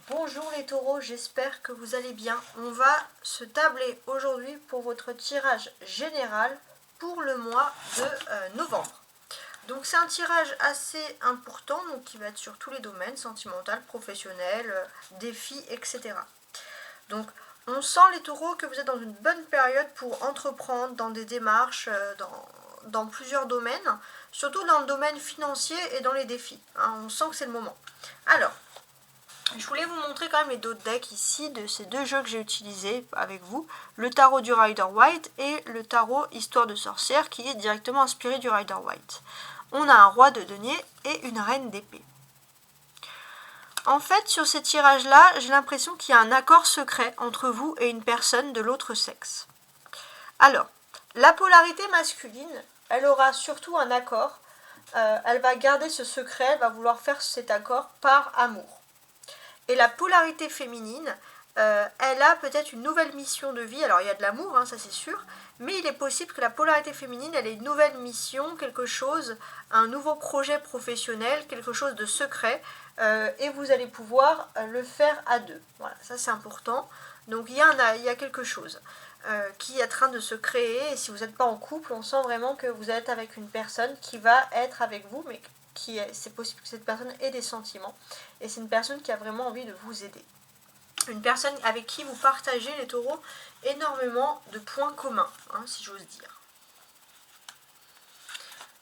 Bonjour les taureaux, j'espère que vous allez bien. On va se tabler aujourd'hui pour votre tirage général pour le mois de novembre. Donc c'est un tirage assez important, donc qui va être sur tous les domaines, sentimental, professionnel, défis, etc. Donc on sent les taureaux que vous êtes dans une bonne période pour entreprendre dans des démarches, dans plusieurs domaines, surtout dans le domaine financier et dans les défis. On sent que c'est le moment. Alors, je voulais vous montrer quand même les deux decks ici de ces deux jeux que j'ai utilisés avec vous, le tarot du Rider-Waite et le tarot Histoire de sorcière qui est directement inspiré du Rider-Waite. On a un roi de denier et une reine d'épée. En fait, sur ces tirages-là, j'ai l'impression qu'il y a un accord secret entre vous et une personne de l'autre sexe. Alors, la polarité masculine, elle aura surtout un accord, elle va garder ce secret, elle va vouloir faire cet accord par amour. Et la polarité féminine, elle a peut-être une nouvelle mission de vie. Alors il y a de l'amour, ça c'est sûr, mais il est possible que la polarité féminine, elle ait une nouvelle mission, quelque chose, un nouveau projet professionnel, quelque chose de secret, et vous allez pouvoir le faire à deux. Voilà, ça c'est important. Donc il y a quelque chose qui est en train de se créer, et si vous n'êtes pas en couple, on sent vraiment que vous êtes avec une personne qui va être avec vous, mais c'est possible que cette personne ait des sentiments, et c'est une personne qui a vraiment envie de vous aider. Une personne avec qui vous partagez, les taureaux, énormément de points communs, si j'ose dire.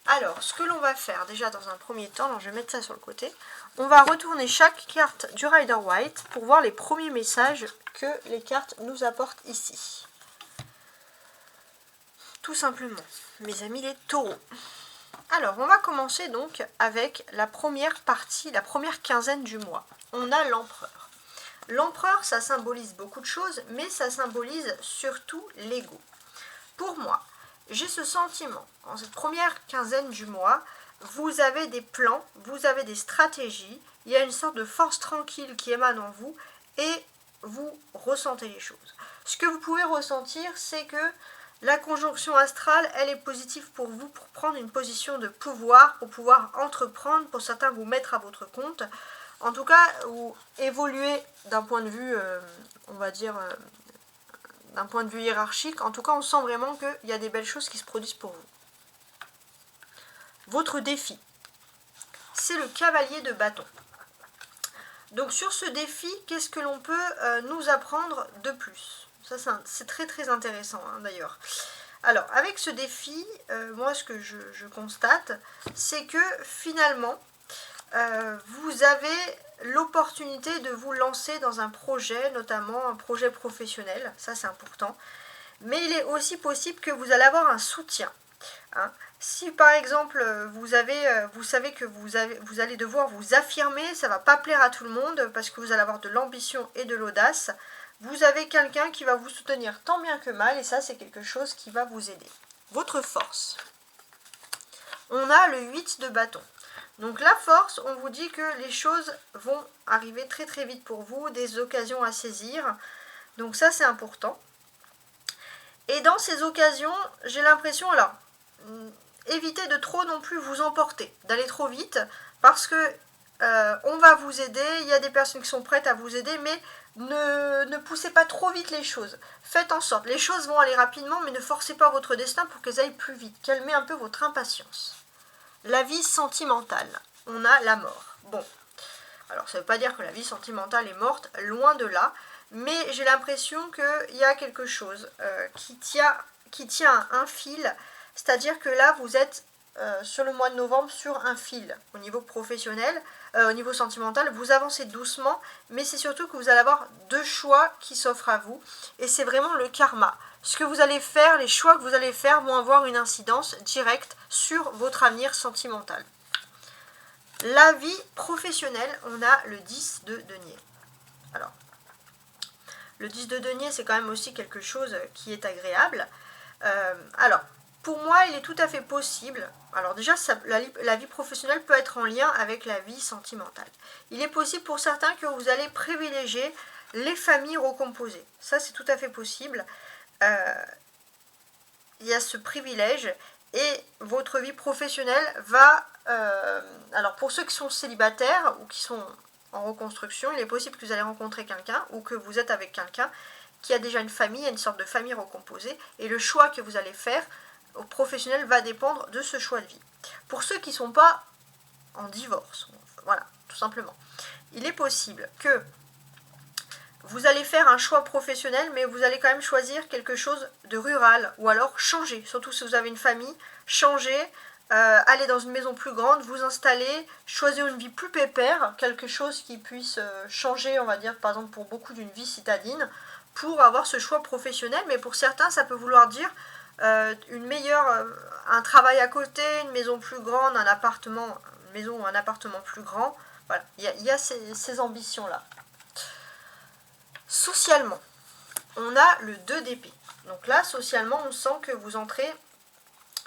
Alors, ce que l'on va faire déjà dans un premier temps, alors je vais mettre ça sur le côté, on va retourner chaque carte du Rider-Waite pour voir les premiers messages que les cartes nous apportent ici. Tout simplement, mes amis les taureaux. Alors, on va commencer donc avec la première partie, la première quinzaine du mois. On a l'empereur. L'empereur, ça symbolise beaucoup de choses, mais ça symbolise surtout l'ego. Pour moi, j'ai ce sentiment, en cette première quinzaine du mois, vous avez des plans, vous avez des stratégies, il y a une sorte de force tranquille qui émane en vous, et vous ressentez les choses. Ce que vous pouvez ressentir, c'est que la conjonction astrale, elle est positive pour vous, pour prendre une position de pouvoir, pour pouvoir entreprendre, pour certains vous mettre à votre compte. En tout cas, ou évoluer d'un point de vue, on va dire, d'un point de vue hiérarchique. En tout cas, on sent vraiment qu'il y a des belles choses qui se produisent pour vous. Votre défi, c'est le cavalier de bâton. Donc sur ce défi, qu'est-ce que l'on peut nous apprendre de plus ? Ça, c'est très très intéressant d'ailleurs. Alors, avec ce défi, moi ce que je constate, c'est que finalement, vous avez l'opportunité de vous lancer dans un projet, notamment un projet professionnel, ça c'est important, mais il est aussi possible que vous allez avoir un soutien. Si par exemple vous savez que vous allez devoir vous affirmer, ça ne va pas plaire à tout le monde parce que vous allez avoir de l'ambition et de l'audace, vous avez quelqu'un qui va vous soutenir tant bien que mal, et ça c'est quelque chose qui va vous aider. Votre force. On a le 8 de bâton. Donc la force, on vous dit que les choses vont arriver très très vite pour vous, des occasions à saisir. Donc ça c'est important. Et dans ces occasions, j'ai l'impression, alors, évitez de trop non plus vous emporter, d'aller trop vite, parce que on va vous aider, il y a des personnes qui sont prêtes à vous aider, mais ne poussez pas trop vite les choses. Faites en sorte, les choses vont aller rapidement, mais ne forcez pas votre destin pour qu'elles aillent plus vite. Calmez un peu votre impatience. La vie sentimentale, on a la mort. Bon, alors ça ne veut pas dire que la vie sentimentale est morte, loin de là, mais j'ai l'impression qu'il y a quelque chose qui tient un fil, c'est-à-dire que là vous êtes sur le mois de novembre sur un fil au niveau professionnel, au niveau sentimental, vous avancez doucement, mais c'est surtout que vous allez avoir deux choix qui s'offrent à vous, et c'est vraiment le karma. Ce que vous allez faire, les choix que vous allez faire vont avoir une incidence directe sur votre avenir sentimental. La vie professionnelle, on a le 10 de denier. Alors, le 10 de denier, c'est quand même aussi quelque chose qui est agréable. Alors, pour moi, il est tout à fait possible. Alors déjà, la vie professionnelle peut être en lien avec la vie sentimentale. Il est possible pour certains que vous allez privilégier les familles recomposées. Ça, c'est tout à fait possible. Il y a ce privilège, et votre vie professionnelle va... alors pour ceux qui sont célibataires ou qui sont en reconstruction, il est possible que vous allez rencontrer quelqu'un ou que vous êtes avec quelqu'un qui a déjà une famille, une sorte de famille recomposée, et le choix que vous allez faire au professionnel va dépendre de ce choix de vie. Pour ceux qui ne sont pas en divorce, voilà, tout simplement, il est possible que vous allez faire un choix professionnel, mais vous allez quand même choisir quelque chose de rural, ou alors changer, surtout si vous avez une famille, changer, aller dans une maison plus grande, vous installer, choisir une vie plus pépère, quelque chose qui puisse changer, on va dire, par exemple pour beaucoup d'une vie citadine, pour avoir ce choix professionnel, mais pour certains ça peut vouloir dire une meilleure, un travail à côté, une maison plus grande, un appartement, une maison ou un appartement plus grand, voilà, il y a ces ambitions-là. Socialement, on a le 2 d'épée. Donc là, socialement, on sent que vous entrez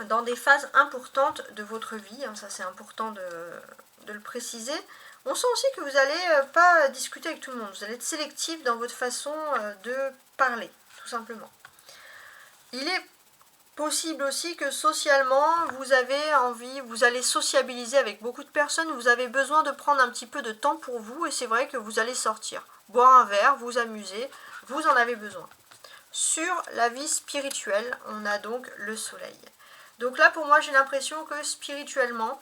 dans des phases importantes de votre vie. Ça, c'est important de le préciser. On sent aussi que vous n'allez pas discuter avec tout le monde. Vous allez être sélectif dans votre façon de parler, tout simplement. Il est possible aussi que socialement, vous avez envie, vous allez sociabiliser avec beaucoup de personnes. Vous avez besoin de prendre un petit peu de temps pour vous. Et c'est vrai que vous allez sortir, boire un verre, vous amuser. Vous en avez besoin. Sur la vie spirituelle, on a donc le soleil. Donc là, pour moi, j'ai l'impression que spirituellement,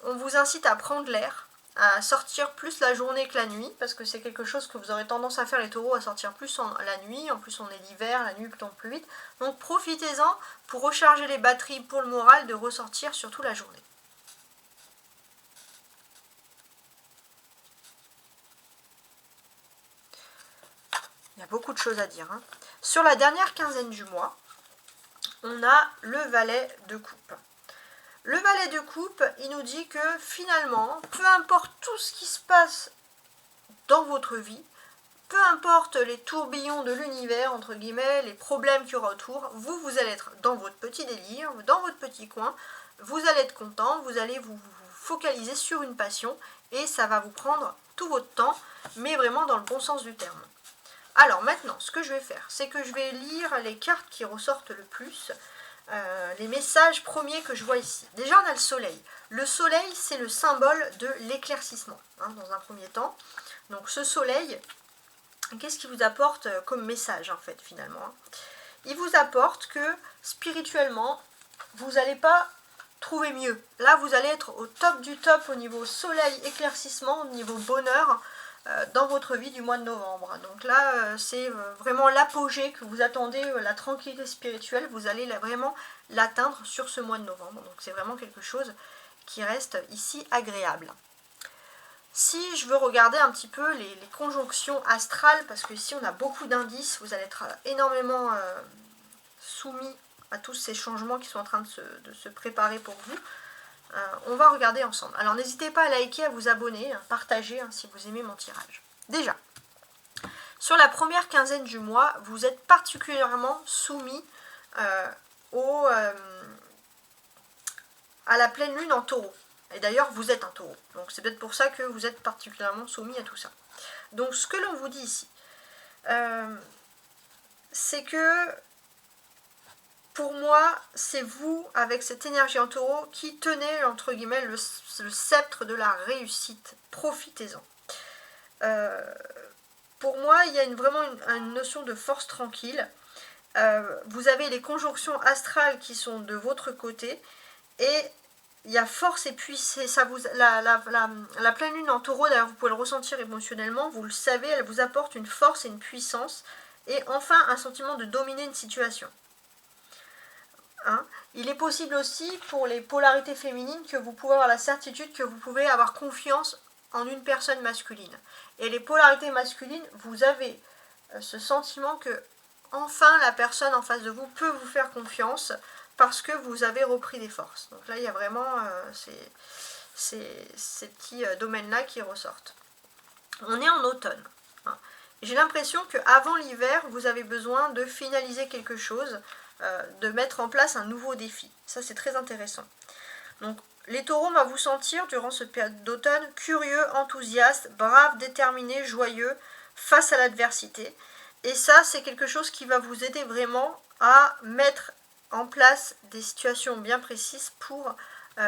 on vous incite à prendre l'air, à sortir plus la journée que la nuit, parce que c'est quelque chose que vous aurez tendance à faire les taureaux, à sortir plus la nuit. En plus, on est l'hiver, la nuit tombe plus vite. Donc profitez-en pour recharger les batteries, pour le moral, de ressortir surtout la journée. Il y a beaucoup de choses à dire. Sur la dernière quinzaine du mois, on a le valet de coupe. Le valet de coupe, il nous dit que finalement, peu importe tout ce qui se passe dans votre vie, peu importe les tourbillons de l'univers, entre guillemets, les problèmes qu'il y aura autour, vous allez être dans votre petit délire, dans votre petit coin, vous allez être content, vous allez vous focaliser sur une passion et ça va vous prendre tout votre temps, mais vraiment dans le bon sens du terme. Alors maintenant, ce que je vais faire, c'est que je vais lire les cartes qui ressortent le plus, les messages premiers que je vois ici. Déjà, on a le soleil. Le soleil, c'est le symbole de l'éclaircissement, dans un premier temps. Donc ce soleil, qu'est-ce qu'il vous apporte comme message, en fait, finalement? Il vous apporte que, spirituellement, vous n'allez pas trouver mieux. Là, vous allez être au top du top au niveau soleil, éclaircissement, au niveau bonheur, dans votre vie du mois de novembre. Donc là, c'est vraiment l'apogée que vous attendez, la tranquillité spirituelle, vous allez vraiment l'atteindre sur ce mois de novembre. Donc c'est vraiment quelque chose qui reste ici agréable. Si je veux regarder un petit peu les conjonctions astrales, parce que ici on a beaucoup d'indices, vous allez être énormément soumis à tous ces changements qui sont en train de se préparer pour vous. On va regarder ensemble. Alors n'hésitez pas à liker, à vous abonner, à partager si vous aimez mon tirage. Déjà, sur la première quinzaine du mois, vous êtes particulièrement soumis à la pleine lune en taureau. Et d'ailleurs, vous êtes un taureau. Donc c'est peut-être pour ça que vous êtes particulièrement soumis à tout ça. Donc ce que l'on vous dit ici, c'est que pour moi, c'est vous, avec cette énergie en taureau, qui tenez, entre guillemets, le sceptre de la réussite. Profitez-en. Pour moi, il y a vraiment une notion de force tranquille. Vous avez les conjonctions astrales qui sont de votre côté. Et il y a force et puissance. La pleine lune en taureau, d'ailleurs, vous pouvez le ressentir émotionnellement. Vous le savez, elle vous apporte une force et une puissance. Et enfin, un sentiment de dominer une situation. Il est possible aussi pour les polarités féminines que vous pouvez avoir la certitude que vous pouvez avoir confiance en une personne masculine. Et les polarités masculines, vous avez ce sentiment que enfin la personne en face de vous peut vous faire confiance parce que vous avez repris des forces. Donc là, il y a vraiment ces petits domaines-là qui ressortent. On est en automne. J'ai l'impression qu'avant l'hiver, vous avez besoin de finaliser quelque chose, de mettre en place un nouveau défi. Ça, c'est très intéressant. Donc, les taureaux, on va vous sentir, durant cette période d'automne, curieux, enthousiastes, braves, déterminés, joyeux, face à l'adversité. Et ça, c'est quelque chose qui va vous aider vraiment à mettre en place des situations bien précises pour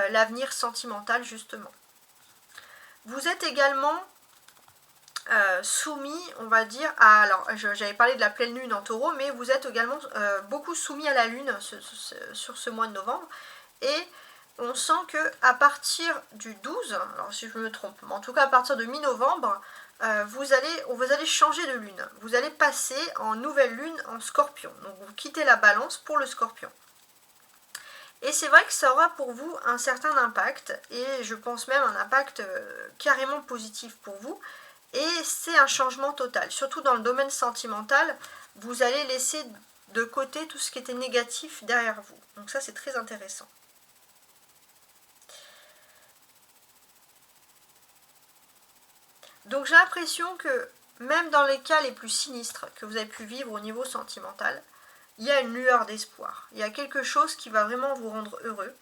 l'avenir sentimental, justement. Vous êtes également soumis, on va dire, à... Alors, j'avais parlé de la pleine lune en taureau, mais vous êtes également beaucoup soumis à la lune sur ce mois de novembre. Et on sent que à partir du 12, alors si je me trompe, mais en tout cas à partir de mi-novembre, vous allez changer de lune. Vous allez passer en nouvelle lune en scorpion. Donc vous quittez la balance pour le scorpion. Et c'est vrai que ça aura pour vous un certain impact, et je pense même un impact carrément positif pour vous. Et c'est un changement total. Surtout dans le domaine sentimental, vous allez laisser de côté tout ce qui était négatif derrière vous. Donc ça, c'est très intéressant. Donc j'ai l'impression que même dans les cas les plus sinistres que vous avez pu vivre au niveau sentimental, il y a une lueur d'espoir. Il y a quelque chose qui va vraiment vous rendre heureux.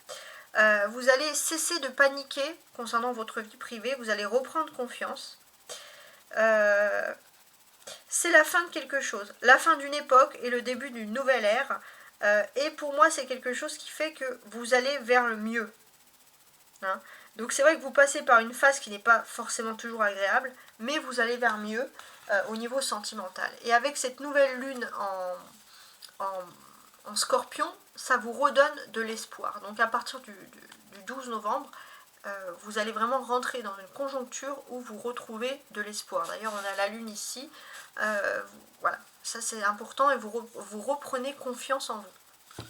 Vous allez cesser de paniquer concernant votre vie privée, vous allez reprendre confiance. C'est la fin de quelque chose, la fin d'une époque et le début d'une nouvelle ère. Et pour moi, c'est quelque chose qui fait que vous allez vers le mieux. Hein. Donc c'est vrai que vous passez par une phase qui n'est pas forcément toujours agréable, mais vous allez vers mieux au niveau sentimental. Et avec cette nouvelle lune en scorpion, ça vous redonne de l'espoir. Donc à partir du 12 novembre, vous allez vraiment rentrer dans une conjoncture où vous retrouvez de l'espoir. D'ailleurs, on a la lune ici. Voilà, ça c'est important et vous reprenez confiance en vous.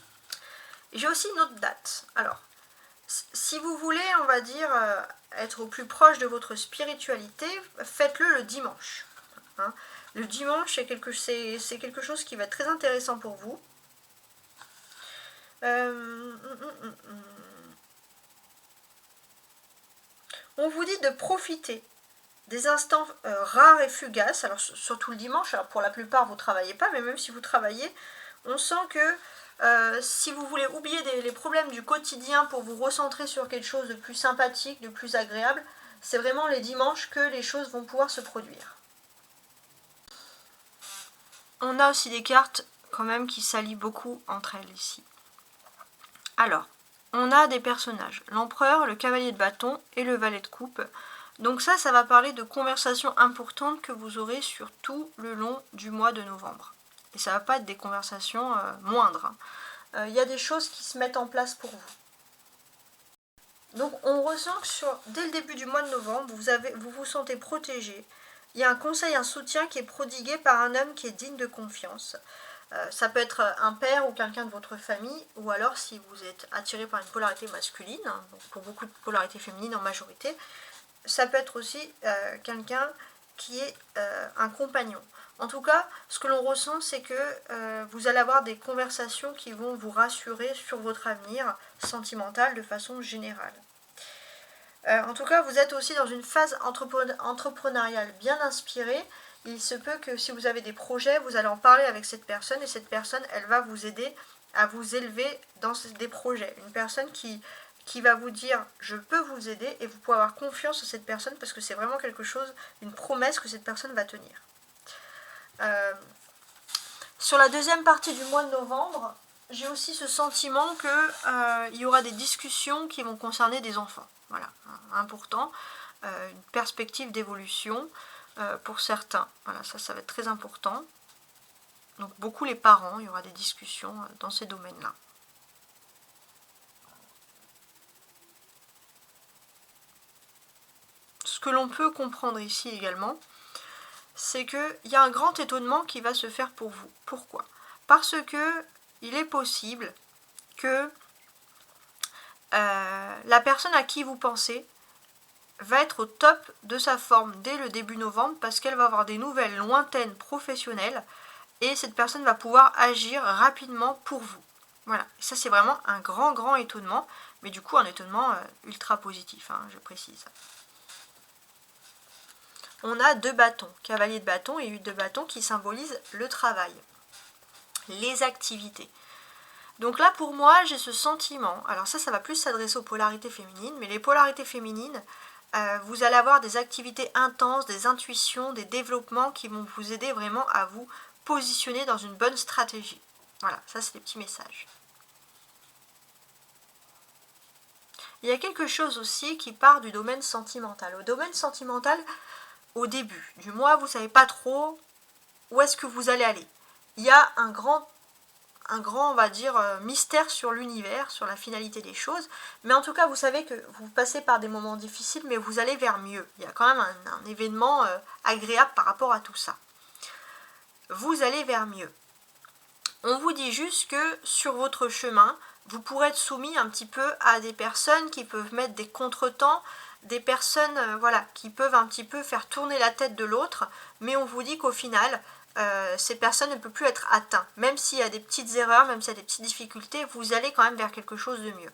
J'ai aussi une autre date. Alors, si vous voulez, on va dire, être au plus proche de votre spiritualité, faites-le le dimanche. Hein. Le dimanche, c'est quelque chose qui va être très intéressant pour vous. On vous dit de profiter des instants rares et fugaces, alors surtout le dimanche, alors pour la plupart vous ne travaillez pas, mais même si vous travaillez, on sent que si vous voulez oublier les problèmes du quotidien pour vous recentrer sur quelque chose de plus sympathique, de plus agréable, c'est vraiment les dimanches que les choses vont pouvoir se produire. On a aussi des cartes quand même qui s'allient beaucoup entre elles ici. Alors, on a des personnages, l'empereur, le cavalier de bâton et le valet de coupe. Donc ça va parler de conversations importantes que vous aurez sur tout le long du mois de novembre. Et ça ne va pas être des conversations moindres. Il y a des choses qui se mettent en place pour vous. Donc on ressent que dès le début du mois de novembre, vous vous sentez protégé. Il y a un conseil, un soutien qui est prodigué par un homme qui est digne de confiance. Ça peut être un père ou quelqu'un de votre famille, ou alors si vous êtes attiré par une polarité masculine, hein, donc pour beaucoup de polarité féminine en majorité, ça peut être aussi quelqu'un qui est un compagnon. En tout cas, ce que l'on ressent, c'est que vous allez avoir des conversations qui vont vous rassurer sur votre avenir sentimental de façon générale. En tout cas, vous êtes aussi dans une phase entrepreneuriale bien inspirée. Il se peut que si vous avez des projets, vous allez en parler avec cette personne et cette personne, elle va vous aider à vous élever dans des projets. Une personne qui va vous dire « je peux vous aider » et vous pouvez avoir confiance en cette personne parce que c'est vraiment quelque chose, une promesse que cette personne va tenir. Sur la deuxième partie du mois de novembre, j'ai aussi ce sentiment qu'il y aura des discussions qui vont concerner des enfants. Voilà, important, une perspective d'évolution pour certains. Voilà, ça va être très important. Donc beaucoup les parents, il y aura des discussions dans ces domaines-là. Ce que l'on peut comprendre ici également, c'est qu'il y a un grand étonnement qui va se faire pour vous. Pourquoi? Parce que il est possible que la personne à qui vous pensez va être au top de sa forme dès le début novembre parce qu'elle va avoir des nouvelles lointaines professionnelles et cette personne va pouvoir agir rapidement pour vous. Voilà, ça c'est vraiment un grand étonnement, mais du coup un étonnement ultra positif, hein, je précise. On a 2 bâtons, cavalier de bâton et 8 de bâton qui symbolisent le travail, les activités. Donc là pour moi j'ai ce sentiment, alors ça va plus s'adresser aux polarités féminines, mais les polarités féminines, vous allez avoir des activités intenses, des intuitions, des développements qui vont vous aider vraiment à vous positionner dans une bonne stratégie. Voilà, ça c'est des petits messages. Il y a quelque chose aussi qui part du domaine sentimental. Au domaine sentimental, au début du mois, vous ne savez pas trop où est-ce que vous allez aller. Il y a un grand, on va dire, mystère sur l'univers, sur la finalité des choses. Mais en tout cas, vous savez que vous passez par des moments difficiles, mais vous allez vers mieux. Il y a quand même un événement agréable par rapport à tout ça. Vous allez vers mieux. On vous dit juste que sur votre chemin, vous pourrez être soumis un petit peu à des personnes qui peuvent mettre des contretemps, des personnes voilà, qui peuvent un petit peu faire tourner la tête de l'autre, mais on vous dit qu'au final, ces personnes ne peuvent plus être atteintes. Même s'il y a des petites erreurs, même s'il y a des petites difficultés, vous allez quand même vers quelque chose de mieux.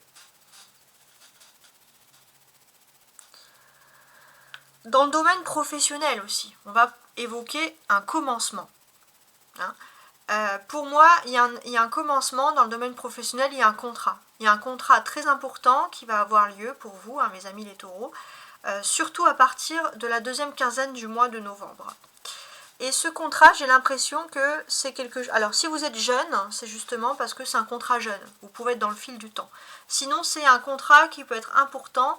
Dans le domaine professionnel aussi, on va évoquer un commencement. Pour moi, il y a un commencement dans le domaine professionnel, il y a un contrat. Il y a un contrat très important qui va avoir lieu pour vous, mes amis les taureaux, surtout à partir de la deuxième quinzaine du mois de novembre. Et ce contrat, j'ai l'impression que c'est quelque chose... Alors, si vous êtes jeune, c'est justement parce que c'est un contrat jeune. Vous pouvez être dans le fil du temps. Sinon, c'est un contrat qui peut être important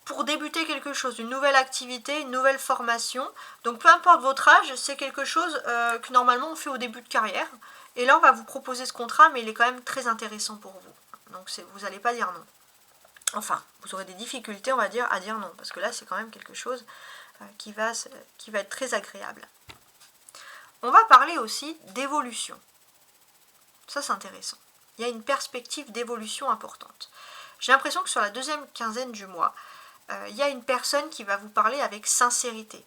pour débuter quelque chose, une nouvelle activité, une nouvelle formation. Donc, peu importe votre âge, c'est quelque chose que normalement on fait au début de carrière. Et là, on va vous proposer ce contrat, mais il est quand même très intéressant pour vous. Donc, vous n'allez pas dire non. Enfin, vous aurez des difficultés, on va dire, à dire non. Parce que là, c'est quand même quelque chose qui va être très agréable. On va parler aussi d'évolution. Ça, c'est intéressant. Il y a une perspective d'évolution importante. J'ai l'impression que sur la deuxième quinzaine du mois, il y a une personne qui va vous parler avec sincérité.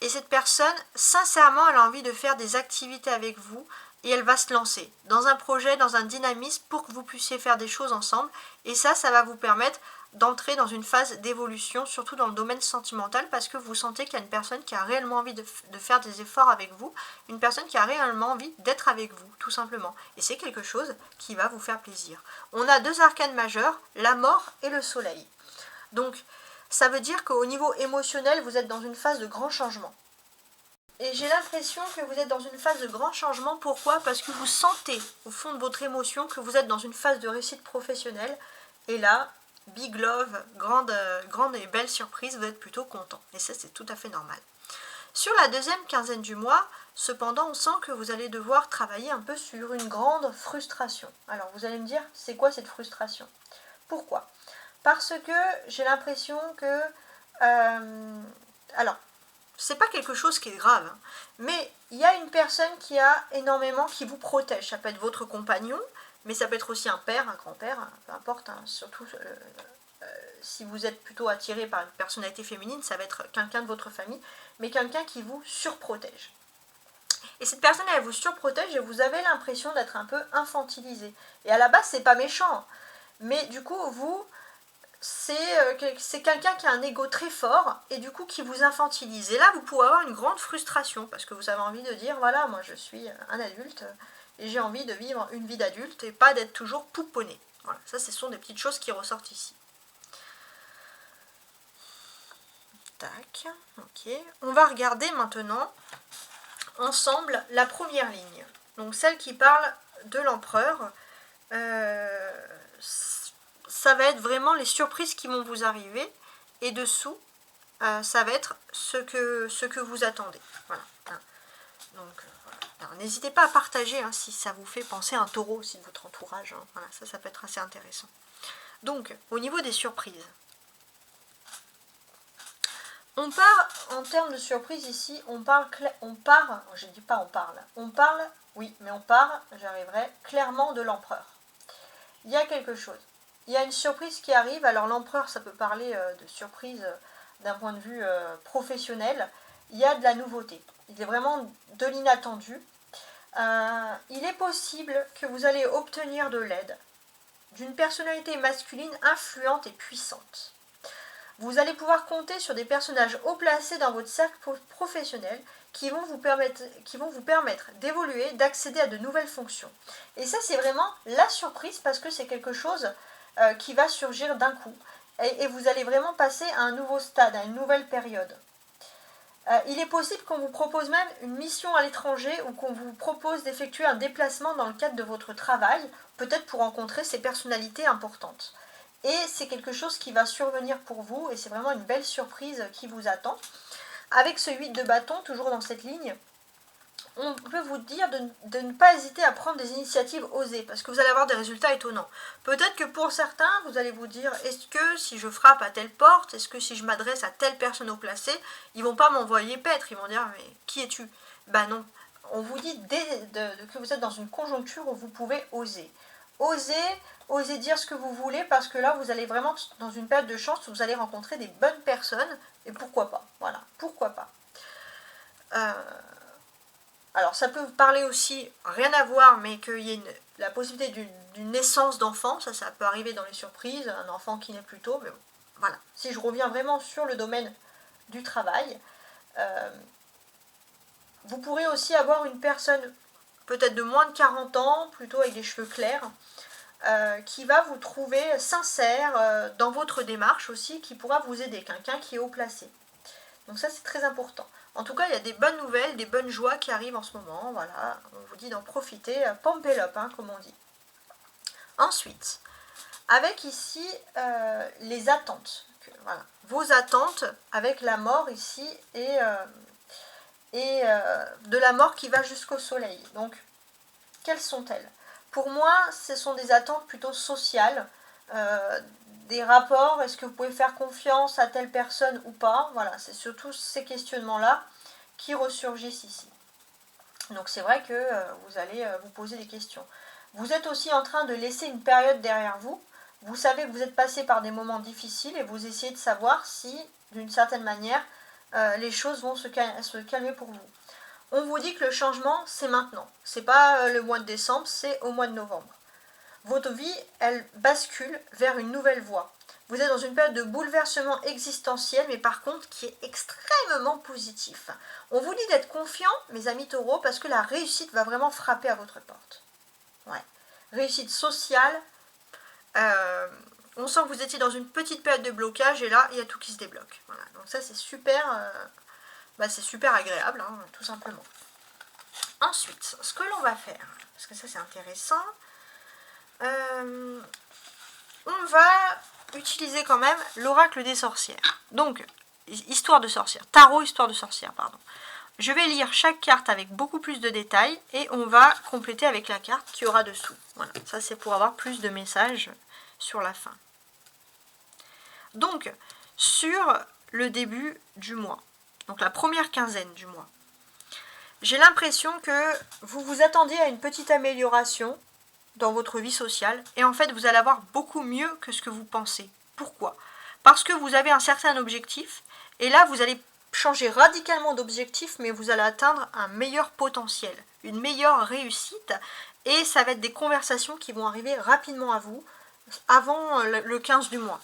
Et cette personne, sincèrement, elle a envie de faire des activités avec vous et elle va se lancer dans un projet, dans un dynamisme pour que vous puissiez faire des choses ensemble. Et ça va vous permettre d'entrer dans une phase d'évolution, surtout dans le domaine sentimental, parce que vous sentez qu'il y a une personne qui a réellement envie de faire des efforts avec vous, une personne qui a réellement envie d'être avec vous, tout simplement. Et c'est quelque chose qui va vous faire plaisir. On a deux arcanes majeurs, la mort et le soleil. Donc, ça veut dire qu'au niveau émotionnel, vous êtes dans une phase de grand changement. Et j'ai l'impression que vous êtes dans une phase de grand changement. Pourquoi? Parce que vous sentez au fond de votre émotion que vous êtes dans une phase de réussite professionnelle. Et là, big love, grande et belle surprise, vous êtes plutôt content. Et ça, c'est tout à fait normal. Sur la deuxième quinzaine du mois, cependant, on sent que vous allez devoir travailler un peu sur une grande frustration. Alors, vous allez me dire, c'est quoi cette frustration? Pourquoi? Parce que j'ai l'impression que... alors, c'est pas quelque chose qui est grave, hein, mais il y a une personne qui vous protège. Ça peut être votre compagnon, mais ça peut être aussi un père, un grand-père, peu importe, hein, surtout si vous êtes plutôt attiré par une personnalité féminine, ça va être quelqu'un de votre famille, mais quelqu'un qui vous surprotège. Et cette personne, elle vous surprotège et vous avez l'impression d'être un peu infantilisé. Et à la base, c'est pas méchant, mais du coup, c'est quelqu'un qui a un ego très fort et du coup qui vous infantilise. Et là, vous pouvez avoir une grande frustration parce que vous avez envie de dire, voilà, moi je suis un adulte et j'ai envie de vivre une vie d'adulte et pas d'être toujours pouponné. Voilà, ça, ce sont des petites choses qui ressortent ici. Tac, ok. On va regarder maintenant ensemble la première ligne. Donc celle qui parle de l'empereur. Ça va être vraiment les surprises qui vont vous arriver. Et dessous, ça va être ce que vous attendez. Voilà. Donc, voilà. N'hésitez pas à partager si ça vous fait penser à un taureau aussi de votre entourage. Voilà, ça peut être assez intéressant. Donc, au niveau des surprises. On part, en termes de surprise ici, on parle, j'arriverai, clairement de l'empereur. Il y a quelque chose. Il y a une surprise qui arrive. Alors l'empereur, ça peut parler de surprise d'un point de vue professionnel. Il y a de la nouveauté. Il est vraiment de l'inattendu. Il est possible que vous allez obtenir de l'aide d'une personnalité masculine influente et puissante. Vous allez pouvoir compter sur des personnages haut placés dans votre cercle professionnel qui vont vous permettre d'évoluer, d'accéder à de nouvelles fonctions. Et ça, c'est vraiment la surprise parce que c'est quelque chose qui va surgir d'un coup. Et vous allez vraiment passer à un nouveau stade, à une nouvelle période. Il est possible qu'on vous propose même une mission à l'étranger ou qu'on vous propose d'effectuer un déplacement dans le cadre de votre travail, peut-être pour rencontrer ces personnalités importantes. et c'est quelque chose qui va survenir pour vous et c'est vraiment une belle surprise qui vous attend. Avec ce 8 de bâton, toujours dans cette ligne, on peut vous dire de ne pas hésiter à prendre des initiatives osées parce que vous allez avoir des résultats étonnants. Peut-être que pour certains, vous allez vous dire est-ce que si je frappe à telle porte, est-ce que si je m'adresse à telle personne au placé, ils vont pas m'envoyer paître, ils vont dire mais qui es-tu? Ben non, on vous dit que vous êtes dans une conjoncture où vous pouvez oser. Osez dire ce que vous voulez parce que là vous allez vraiment dans une période de chance où vous allez rencontrer des bonnes personnes et pourquoi pas, voilà, pourquoi pas. Alors ça peut vous parler aussi, rien à voir, mais qu'il y ait la possibilité d'une naissance d'enfant, ça peut arriver dans les surprises, un enfant qui naît plus tôt, mais bon, voilà. Si je reviens vraiment sur le domaine du travail, vous pourrez aussi avoir une personne peut-être de moins de 40 ans, plutôt avec des cheveux clairs, qui va vous trouver sincère dans votre démarche aussi, qui pourra vous aider, quelqu'un qui est haut placé. Donc ça c'est très important. En tout cas, il y a des bonnes nouvelles, des bonnes joies qui arrivent en ce moment. Voilà, on vous dit d'en profiter, pump it up, comme on dit. Ensuite, avec ici les attentes. Voilà, vos attentes avec la mort ici et de la mort qui va jusqu'au soleil. Donc, quelles sont-elles? Pour moi, ce sont des attentes plutôt sociales, des rapports, est-ce que vous pouvez faire confiance à telle personne ou pas? Voilà, c'est surtout ces questionnements-là qui ressurgissent ici. Donc c'est vrai que vous allez vous poser des questions. Vous êtes aussi en train de laisser une période derrière vous. Vous savez que vous êtes passé par des moments difficiles et vous essayez de savoir si, d'une certaine manière, les choses vont se calmer pour vous. On vous dit que le changement, c'est maintenant. C'est pas le mois de décembre, c'est au mois de novembre. Votre vie, elle bascule vers une nouvelle voie. Vous êtes dans une période de bouleversement existentiel, mais par contre qui est extrêmement positif. On vous dit d'être confiant, mes amis taureaux, parce que la réussite va vraiment frapper à votre porte. Ouais. Réussite sociale. On sent que vous étiez dans une petite période de blocage, et là, il y a tout qui se débloque. Voilà. Donc ça, c'est super, c'est super agréable, tout simplement. Ensuite, ce que l'on va faire, parce que ça, c'est intéressant, on va utiliser quand même l'oracle des sorcières. Donc, histoire de sorcière, tarot histoire de sorcière, pardon. Je vais lire chaque carte avec beaucoup plus de détails et on va compléter avec la carte qui aura dessous. Voilà, ça c'est pour avoir plus de messages sur la fin. Donc, sur le début du mois, donc la première quinzaine du mois, j'ai l'impression que vous vous attendiez à une petite amélioration dans votre vie sociale et en fait vous allez avoir beaucoup mieux que ce que vous pensez. Pourquoi? Parce que vous avez un certain objectif et là vous allez changer radicalement d'objectif mais vous allez atteindre un meilleur potentiel, une meilleure réussite et ça va être des conversations qui vont arriver rapidement à vous avant le 15 du mois.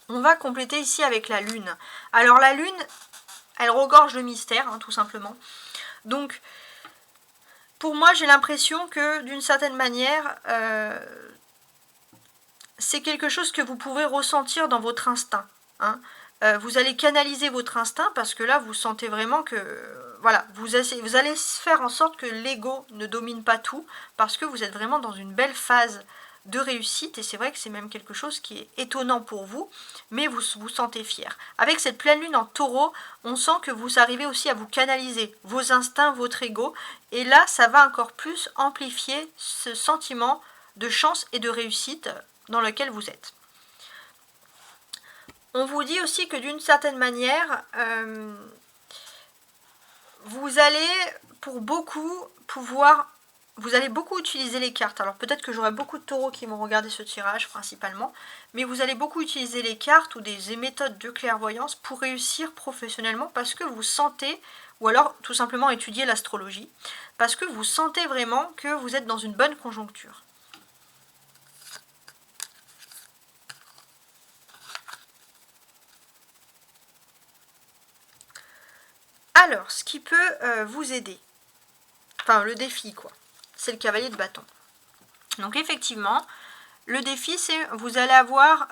On va compléter ici avec la lune. Alors la lune, elle regorge de mystère, tout simplement. Donc pour moi, j'ai l'impression que d'une certaine manière, c'est quelque chose que vous pouvez ressentir dans votre instinct. Vous allez canaliser votre instinct parce que là, vous sentez vraiment que voilà, vous allez faire en sorte que l'ego ne domine pas tout parce que vous êtes vraiment dans une belle phase de réussite et c'est vrai que c'est même quelque chose qui est étonnant pour vous, mais vous vous sentez fier. Avec cette pleine lune en taureau, on sent que vous arrivez aussi à vous canaliser vos instincts, votre ego, et là ça va encore plus amplifier ce sentiment de chance et de réussite dans lequel vous êtes. On vous dit aussi que d'une certaine manière, vous allez pour beaucoup pouvoir... Vous allez beaucoup utiliser les cartes. Alors peut-être que j'aurai beaucoup de taureaux qui vont regarder ce tirage principalement. Mais vous allez beaucoup utiliser les cartes ou des méthodes de clairvoyance pour réussir professionnellement parce que vous sentez, ou alors tout simplement étudier l'astrologie, parce que vous sentez vraiment que vous êtes dans une bonne conjoncture. Alors, ce qui peut vous aider, enfin le défi quoi, c'est le cavalier de bâton. Donc effectivement, le défi c'est vous allez avoir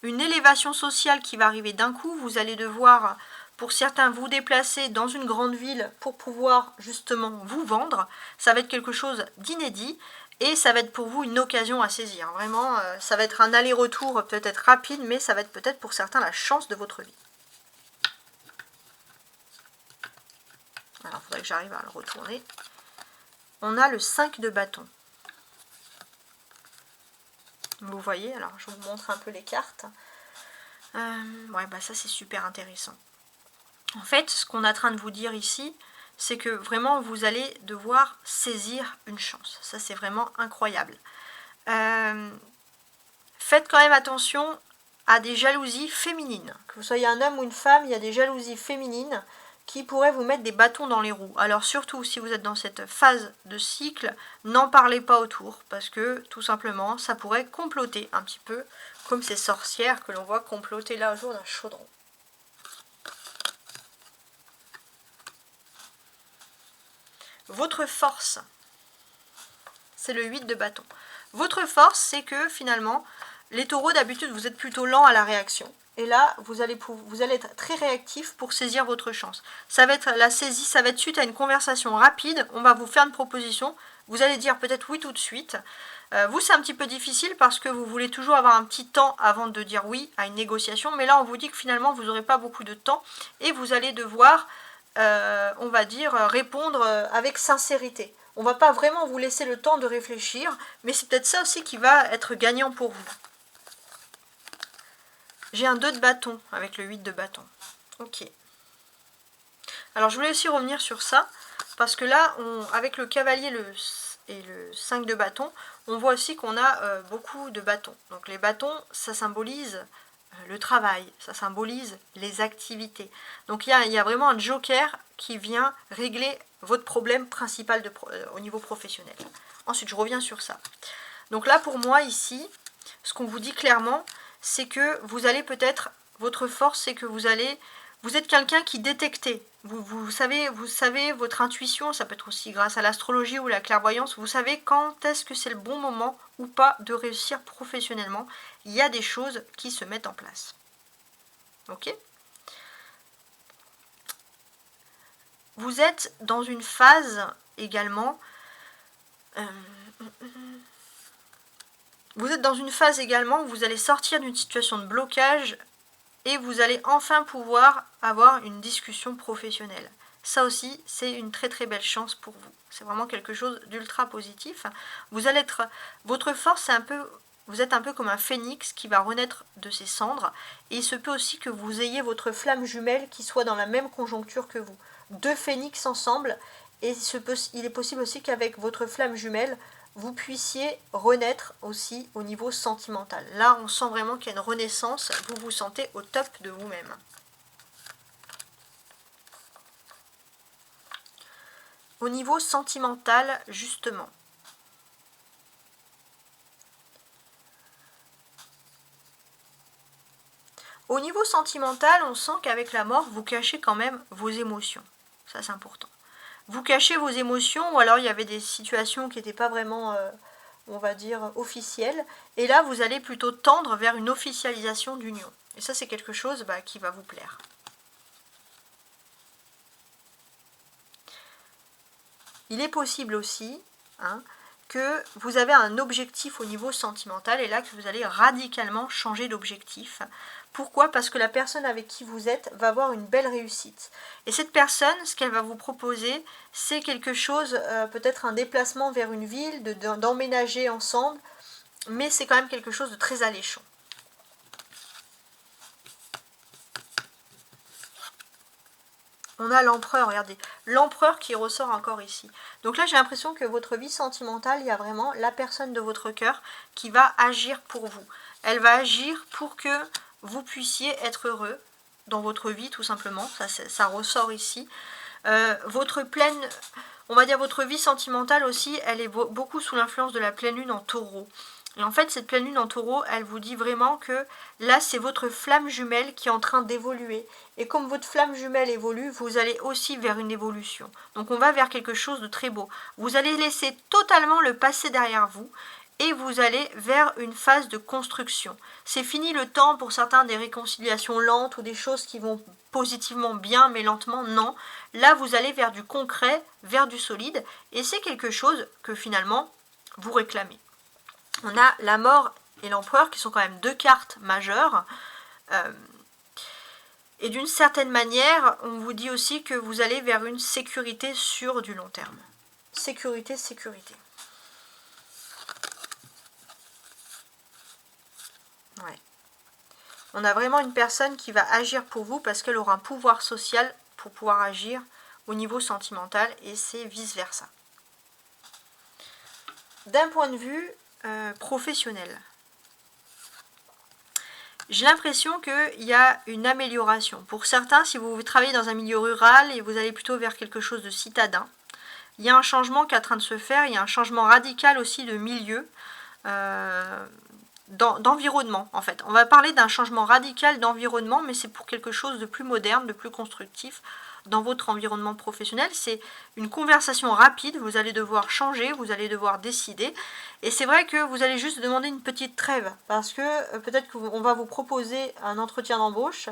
une élévation sociale qui va arriver d'un coup. Vous allez devoir, pour certains, vous déplacer dans une grande ville pour pouvoir justement vous vendre. Ça va être quelque chose d'inédit. Et ça va être pour vous une occasion à saisir. Vraiment, ça va être un aller-retour peut-être rapide, mais ça va être peut-être pour certains la chance de votre vie. Alors, il faudrait que j'arrive à le retourner. On a le 5 de bâton. Vous voyez, alors je vous montre un peu les cartes. Ouais, bah ça c'est super intéressant. En fait, ce qu'on est en train de vous dire ici, c'est que vraiment vous allez devoir saisir une chance. Ça c'est vraiment incroyable. Faites quand même attention à des jalousies féminines. Que vous soyez un homme ou une femme, il y a des jalousies féminines qui pourraient vous mettre des bâtons dans les roues. Alors surtout si vous êtes dans cette phase de cycle, n'en parlez pas autour, parce que tout simplement ça pourrait comploter un petit peu, comme ces sorcières que l'on voit comploter là autour d'un chaudron. Votre force, c'est le 8 de bâton. Votre force, c'est que finalement, les taureaux d'habitude, vous êtes plutôt lent à la réaction. Et là, vous allez être très réactif pour saisir votre chance. Ça va être la saisie, ça va être suite à une conversation rapide. On va vous faire une proposition. Vous allez dire peut-être oui tout de suite. Vous, c'est un petit peu difficile parce que vous voulez toujours avoir un petit temps avant de dire oui à une négociation. Mais là, on vous dit que finalement, vous n'aurez pas beaucoup de temps et vous allez devoir, on va dire, répondre avec sincérité. On ne va pas vraiment vous laisser le temps de réfléchir, mais c'est peut-être ça aussi qui va être gagnant pour vous. J'ai un 2 de bâton avec le 8 de bâton. Ok. Alors je voulais aussi revenir sur ça, parce que là, avec le cavalier et le 5 de bâton, on voit aussi qu'on a beaucoup de bâtons. Donc les bâtons, ça symbolise le travail, ça symbolise les activités. Donc il y a vraiment un joker qui vient régler votre problème principal au niveau professionnel. Ensuite, je reviens sur ça. Donc là, pour moi, ici, ce qu'on vous dit clairement, c'est que vous allez peut-être, votre force, c'est que vous êtes quelqu'un qui détectez. Vous savez, votre intuition, ça peut être aussi grâce à l'astrologie ou la clairvoyance, vous savez quand est-ce que c'est le bon moment ou pas de réussir professionnellement. Il y a des choses qui se mettent en place. Ok ? Vous êtes dans une phase également... Vous êtes dans une phase également où vous allez sortir d'une situation de blocage et vous allez enfin pouvoir avoir une discussion professionnelle. Ça aussi, c'est une très très belle chance pour vous. C'est vraiment quelque chose d'ultra positif. Votre force, c'est vous êtes un peu comme un phénix qui va renaître de ses cendres. Et il se peut aussi que vous ayez votre flamme jumelle qui soit dans la même conjoncture que vous. 2 phénix ensemble. Et il est possible aussi qu'avec votre flamme jumelle, vous puissiez renaître aussi au niveau sentimental. Là, on sent vraiment qu'il y a une renaissance, vous vous sentez au top de vous-même. Au niveau sentimental, justement. Au niveau sentimental, on sent qu'avec la mort, vous cachez quand même vos émotions. Ça, c'est important. Vous cachez vos émotions, ou alors il y avait des situations qui n'étaient pas vraiment, on va dire, officielles. Et là, vous allez plutôt tendre vers une officialisation d'union. Et ça, c'est quelque chose qui va vous plaire. Il est possible aussi que vous avez un objectif au niveau sentimental et là que vous allez radicalement changer d'objectif. Pourquoi ? Parce que la personne avec qui vous êtes va avoir une belle réussite. Et cette personne, ce qu'elle va vous proposer, c'est quelque chose, peut-être un déplacement vers une ville, d'emménager ensemble, mais c'est quand même quelque chose de très alléchant. On a l'empereur, regardez, l'empereur qui ressort encore ici. Donc là, j'ai l'impression que votre vie sentimentale, il y a vraiment la personne de votre cœur qui va agir pour vous. Elle va agir pour que vous puissiez être heureux dans votre vie, tout simplement. Ça ressort ici. Votre vie sentimentale aussi, elle est beaucoup sous l'influence de la pleine lune en taureau. Et en fait, cette pleine lune en taureau, elle vous dit vraiment que là, c'est votre flamme jumelle qui est en train d'évoluer. Et comme votre flamme jumelle évolue, vous allez aussi vers une évolution. Donc on va vers quelque chose de très beau. Vous allez laisser totalement le passé derrière vous et vous allez vers une phase de construction. C'est fini le temps pour certains des réconciliations lentes ou des choses qui vont positivement bien mais lentement. Non, là vous allez vers du concret, vers du solide. Et c'est quelque chose que finalement... vous réclamer. On a la mort et l'empereur qui sont quand même deux cartes majeures. Et d'une certaine manière, on vous dit aussi que vous allez vers une sécurité sur du long terme. Sécurité, sécurité. Ouais. On a vraiment une personne qui va agir pour vous parce qu'elle aura un pouvoir social pour pouvoir agir au niveau sentimental et c'est vice-versa. D'un point de vue professionnel, j'ai l'impression qu'il y a une amélioration. Pour certains, si vous travaillez dans un milieu rural et vous allez plutôt vers quelque chose de citadin, il y a un changement qui est en train de se faire, il y a un changement radical aussi de milieu, d'environnement en fait. On va parler d'un changement radical d'environnement, mais c'est pour quelque chose de plus moderne, de plus constructif dans votre environnement professionnel. C'est une conversation rapide, vous allez devoir changer, vous allez devoir décider. Et c'est vrai que vous allez juste demander une petite trêve, parce que peut-être qu'on va vous proposer un entretien d'embauche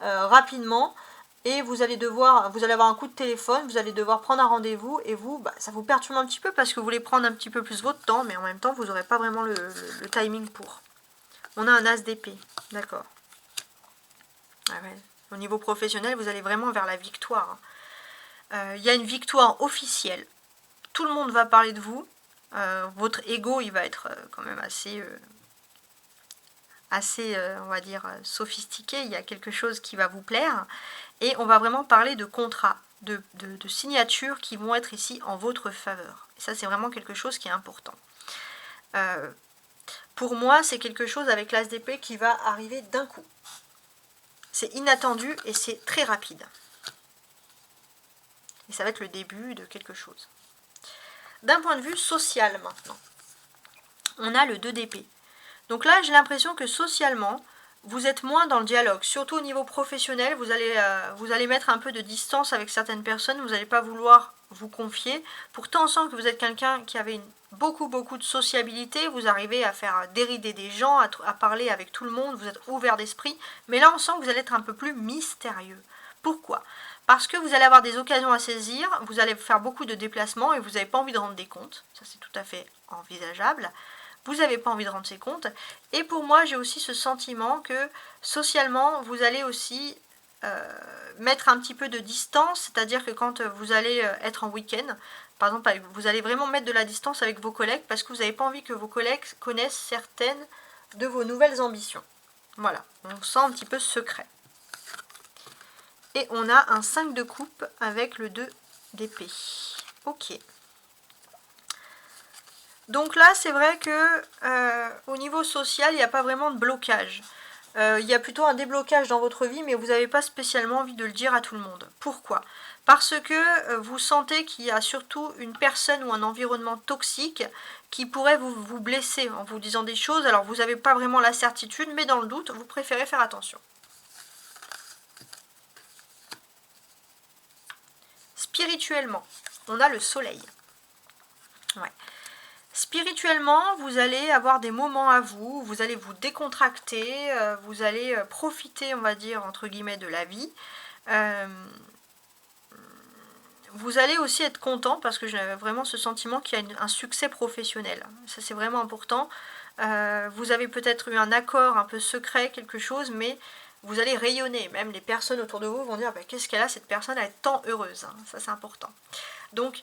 rapidement, et vous allez avoir un coup de téléphone, vous allez devoir prendre un rendez-vous, et vous, ça vous perturbe un petit peu parce que vous voulez prendre un petit peu plus votre temps, mais en même temps, vous n'aurez pas vraiment le timing pour. On a un as d'épée, d'accord. Ah ouais. Au niveau professionnel, vous allez vraiment vers la victoire. Il y a une victoire officielle. Tout le monde va parler de vous. Votre ego, il va être quand même assez on va dire, sophistiqué. Il y a quelque chose qui va vous plaire. Et on va vraiment parler de contrats, de signatures qui vont être ici en votre faveur. Et ça, c'est vraiment quelque chose qui est important. Pour moi, c'est quelque chose avec l'as d'épée qui va arriver d'un coup. C'est inattendu et c'est très rapide. Et ça va être le début de quelque chose. D'un point de vue social maintenant, on a le 2 d'épée. Donc là, j'ai l'impression que socialement, vous êtes moins dans le dialogue. Surtout au niveau professionnel, vous allez mettre un peu de distance avec certaines personnes. Vous n'allez pas vouloir vous confier. Pourtant, on sent que vous êtes quelqu'un qui avait beaucoup de sociabilité. Vous arrivez à faire dérider des gens, à parler avec tout le monde. Vous êtes ouvert d'esprit. Mais là, on sent que vous allez être un peu plus mystérieux. Pourquoi ? Parce que vous allez avoir des occasions à saisir. Vous allez faire beaucoup de déplacements et vous n'avez pas envie de rendre des comptes. Ça, c'est tout à fait envisageable. Vous n'avez pas envie de rendre ses comptes. Et pour moi, j'ai aussi ce sentiment que socialement, vous allez aussi mettre un petit peu de distance. C'est-à-dire que quand vous allez être en week-end, par exemple, vous allez vraiment mettre de la distance avec vos collègues parce que vous n'avez pas envie que vos collègues connaissent certaines de vos nouvelles ambitions. Voilà, on sent un petit peu secret. Et on a un 5 de coupe avec le 2 d'épée. Ok. Donc là, c'est vrai que au niveau social, il n'y a pas vraiment de blocage. Il y a plutôt un déblocage dans votre vie, mais vous n'avez pas spécialement envie de le dire à tout le monde. Pourquoi ? Parce que vous sentez qu'il y a surtout une personne ou un environnement toxique qui pourrait vous blesser en vous disant des choses. Alors vous n'avez pas vraiment la certitude, mais dans le doute, vous préférez faire attention. Spirituellement, on a le soleil. Ouais. Spirituellement, vous allez avoir des moments à vous, vous allez vous décontracter, vous allez profiter, on va dire, entre guillemets, de la vie. Vous allez aussi être content parce que j'ai vraiment ce sentiment qu'il y a un succès professionnel. Ça, c'est vraiment important. Vous avez peut-être eu un accord un peu secret, quelque chose, mais vous allez rayonner. Même les personnes autour de vous vont dire qu'est-ce qu'elle a, cette personne, elle est tant heureuse. Ça, c'est important. Donc,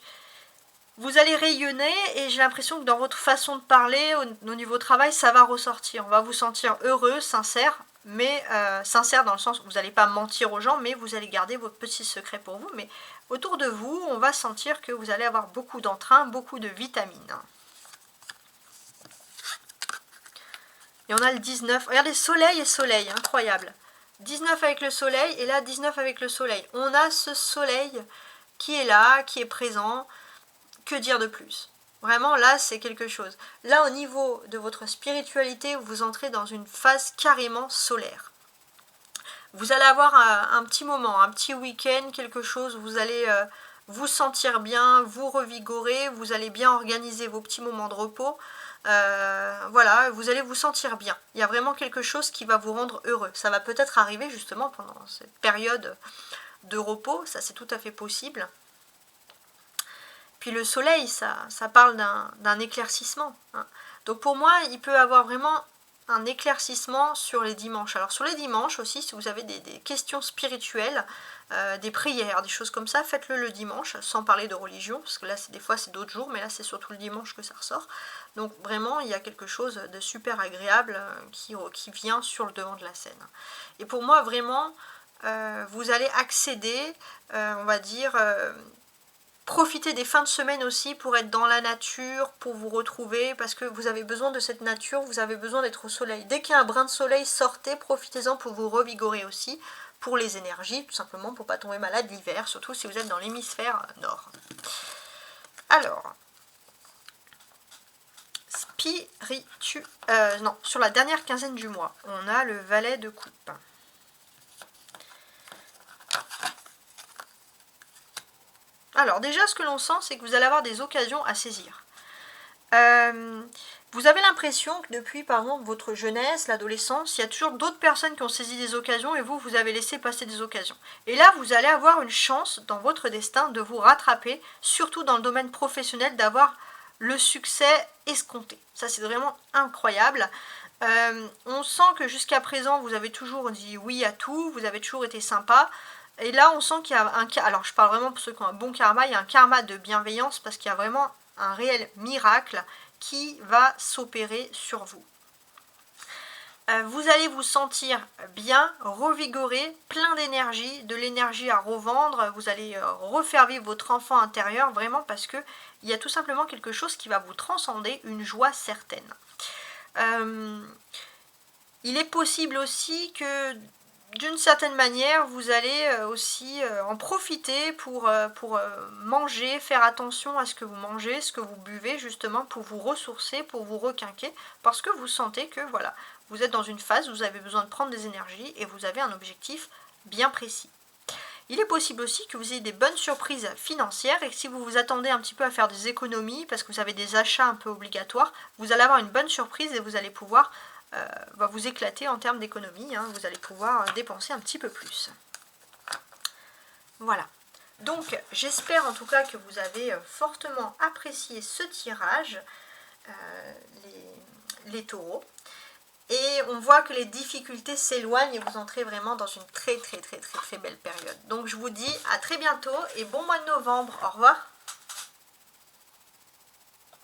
vous allez rayonner et j'ai l'impression que dans votre façon de parler, au niveau travail, ça va ressortir. On va vous sentir heureux, sincère, mais sincère dans le sens où vous n'allez pas mentir aux gens, mais vous allez garder vos petits secrets pour vous. Mais autour de vous, on va sentir que vous allez avoir beaucoup d'entrain, beaucoup de vitamines. Et on a le 19. Regardez, soleil et soleil, incroyable. 19 avec le soleil et là 19 avec le soleil. On a ce soleil qui est là, qui est présent. Que dire de plus ? Vraiment, là, c'est quelque chose. Là, au niveau de votre spiritualité, vous entrez dans une phase carrément solaire. Vous allez avoir un petit moment, un petit week-end, quelque chose où vous allez vous sentir bien, vous revigorer, vous allez bien organiser vos petits moments de repos. Voilà, vous allez vous sentir bien. Il y a vraiment quelque chose qui va vous rendre heureux. Ça va peut-être arriver justement pendant cette période de repos, ça c'est tout à fait possible. Puis le soleil, ça parle d'un éclaircissement, hein. Donc pour moi, il peut avoir vraiment un éclaircissement sur les dimanches. Alors sur les dimanches aussi, si vous avez des questions spirituelles, des prières, des choses comme ça, faites-le le dimanche, sans parler de religion, parce que là, des fois, c'est d'autres jours, mais là, c'est surtout le dimanche que ça ressort. Donc vraiment, il y a quelque chose de super agréable qui vient sur le devant de la scène. Et pour moi, vraiment, vous allez accéder, on va dire... profitez des fins de semaine aussi pour être dans la nature, pour vous retrouver, parce que vous avez besoin de cette nature, vous avez besoin d'être au soleil. Dès qu'il y a un brin de soleil, sortez, profitez-en pour vous revigorer aussi, pour les énergies, tout simplement pour ne pas tomber malade l'hiver, surtout si vous êtes dans l'hémisphère nord. Alors, sur la dernière quinzaine du mois, on a le valet de coupe. Alors déjà, ce que l'on sent, c'est que vous allez avoir des occasions à saisir. Vous avez l'impression que depuis, par exemple, votre jeunesse, l'adolescence, il y a toujours d'autres personnes qui ont saisi des occasions et vous avez laissé passer des occasions. Et là, vous allez avoir une chance dans votre destin de vous rattraper, surtout dans le domaine professionnel, d'avoir le succès escompté. Ça, c'est vraiment incroyable. On sent que jusqu'à présent, vous avez toujours dit oui à tout, vous avez toujours été sympa. Et là, on sent qu'il y a alors je parle vraiment pour ceux qui ont un bon karma, il y a un karma de bienveillance parce qu'il y a vraiment un réel miracle qui va s'opérer sur vous. Vous allez vous sentir bien, revigoré, plein d'énergie, de l'énergie à revendre. Vous allez refaire vivre votre enfant intérieur, vraiment parce qu'il y a tout simplement quelque chose qui va vous transcender, une joie certaine. Il est possible aussi que d'une certaine manière, vous allez aussi en profiter pour manger, faire attention à ce que vous mangez, ce que vous buvez, justement pour vous ressourcer, pour vous requinquer, parce que vous sentez que voilà, vous êtes dans une phase où vous avez besoin de prendre des énergies et vous avez un objectif bien précis. Il est possible aussi que vous ayez des bonnes surprises financières et que si vous vous attendez un petit peu à faire des économies, parce que vous avez des achats un peu obligatoires, vous allez avoir une bonne surprise et vous allez pouvoir va vous éclater en termes d'économie, hein, vous allez pouvoir dépenser un petit peu plus. Voilà. Donc, j'espère en tout cas que vous avez fortement apprécié ce tirage, les taureaux. Et on voit que les difficultés s'éloignent et vous entrez vraiment dans une très belle période. Donc, je vous dis à très bientôt et bon mois de novembre. Au revoir.